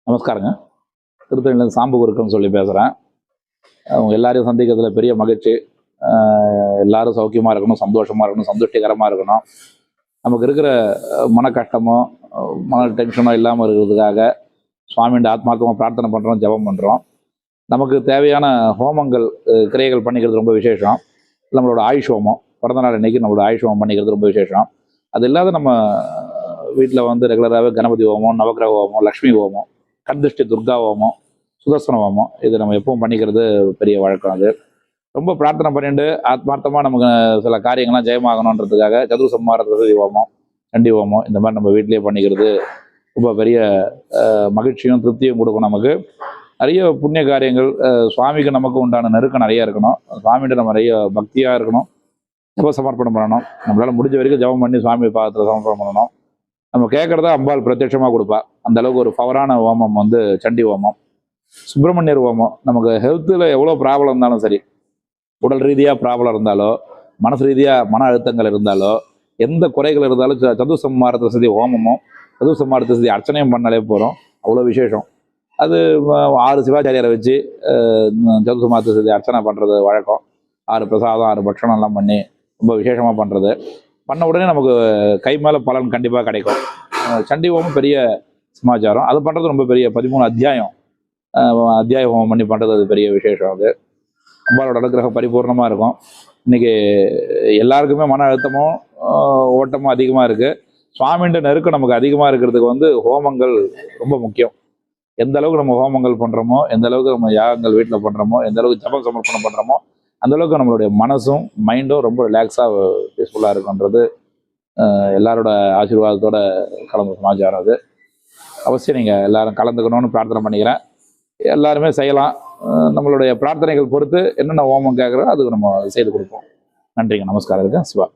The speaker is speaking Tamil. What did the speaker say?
நமஸ்காரங்க. திருத்தணிலேருந்து சாம்பு குருக்கள்னு சொல்லி பேசுகிறேன். அவங்க எல்லாரையும் சந்திக்கிறதுல பெரிய மகிழ்ச்சி. எல்லாரும் சௌக்கியமாக இருக்கணும், சந்தோஷமாக இருக்கணும், சந்துஷ்டிகரமாக இருக்கணும். நமக்கு இருக்கிற மன கஷ்டமோ மன டென்ஷனோ இல்லாமல் இருக்கிறதுக்காக சுவாமியோட ஆத்மார்த்தமாக பிரார்த்தனை பண்ணுறோம், ஜெபம் பண்ணுறோம். நமக்கு தேவையான ஹோமங்கள் கிரியைகள் பண்ணிக்கிறது ரொம்ப விசேஷம். நம்மளோட ஆயுஷ் ஹோமம், பிறந்த நாள் அன்னைக்கு நம்மளோட ஆயுஷ் ஹோமம் பண்ணிக்கிறது ரொம்ப விசேஷம். அது இல்லாத நம்ம வீட்டில் வந்து ரெகுலராகவே கணபதி ஹோமம், நவக்கிரக ஹோமம், லக்ஷ்மி ஹோமம், கண்திருஷ்டி துர்கா ஹோமம், சுதர்சன ஹோமம், இது நம்ம எப்பவும் பண்ணிக்கிறது பெரிய வழக்கம். அது ரொம்ப பிரார்த்தனை பண்ணிட்டு ஆத்மார்த்தமாக நமக்கு சில காரியங்கள்லாம் ஜெயமாகணுன்றதுக்காக சதுர் சம்மார சரஸ்வதி ஹோமம், சண்டி ஹோமம் இந்த மாதிரி நம்ம வீட்டிலேயே பண்ணிக்கிறது ரொம்ப பெரிய மகிழ்ச்சியும் திருப்தியும் கொடுக்கும். நமக்கு நிறைய புண்ணிய காரியங்கள் சுவாமிக்கு நமக்கு உண்டான நெருக்கம் நிறைய இருக்கணும். சுவாமிகிட்ட நம்ம நிறைய பக்தியாக இருக்கணும், ஜப சமர்ப்பணம் பண்ணணும். நம்மளால் முடிஞ்ச வரைக்கும் ஜபம் பண்ணி சுவாமி பாதத்தில் சமர்ப்பணம் பண்ணணும். நம்ம கேட்குறதா அம்பாள் பிரத்யட்சமாக கொடுப்பா. அந்த அளவுக்கு ஒரு பவரான ஹோமம் வந்து சண்டி ஹோமம். சுப்பிரமணியர் ஹோமம். நமக்கு ஹெல்த்தில் எவ்வளோ ப்ராப்ளம் இருந்தாலும் சரி, உடல் ரீதியாக ப்ராப்ளம் இருந்தாலோ, மனசு ரீதியாக மன அழுத்தங்கள் இருந்தாலோ, எந்த குறைகள் இருந்தாலும் சதுர் சம்மார சரஸ்வதி ஹோமமும் சதுர் சம்மார சரஸ்வதி அர்ச்சனையும் பண்ணாலே போகிறோம். அவ்வளோ விசேஷம். அது 6 சிவாச்சாரியாரை வச்சு சதுர் சம்மார சரஸ்வதி அர்ச்சனை பண்ணுறது வழக்கம். 6 பிரசாதம் 6 பட்சணம்லாம் பண்ணி ரொம்ப விசேஷமாக பண்ணுறது. பண்ண உடனே நமக்கு கை மேலே பலன் கண்டிப்பாக கிடைக்கும். சண்டி ஹோமம் பெரிய சமாச்சாரம். அது பண்ணுறது ரொம்ப பெரிய 13 அத்தியாய ஹோமம் பண்ணி பண்ணுறது அது பெரிய விசேஷம். அது அம்பாளோட அனுகிரகம் பரிபூர்ணமாக இருக்கும். இன்றைக்கி எல்லாருக்குமே மன அழுத்தமும் ஓட்டமும் அதிகமாக இருக்குது. சுவாமின்ற நெருக்கம் நமக்கு அதிகமாக இருக்கிறதுக்கு வந்து ஹோமங்கள் ரொம்ப முக்கியம். எந்த அளவுக்கு நம்ம ஹோமங்கள் பண்ணுறோமோ, எந்த அளவுக்கு நம்ம யாகங்கள் வீட்டில் பண்ணுறோமோ, எந்த அளவுக்கு ஜப சமர்ப்பணம் பண்ணுறோமோ, அந்தளவுக்கு நம்மளுடைய மனசும் மைண்டும் ரொம்ப ரிலாக்ஸாக பீஸ்ஃபுல்லாக இருக்குன்றது எல்லாரோட ஆசீர்வாதத்தோட கலந்த சமாச்சாரம். அது அவசியம் நீங்கள் எல்லாரும் கலந்துக்கணும்னு பிரார்த்தனை பண்ணிக்கிறேன். எல்லாருமே செய்யலாம். நம்மளுடைய பிரார்த்தனைகள் பொறுத்து என்னென்ன ஹோமம் கேட்குறோம் அதுக்கு நம்ம செய்து கொடுப்போம். நன்றிங்க. நமஸ்காரம். இருக்கேன் சிவா.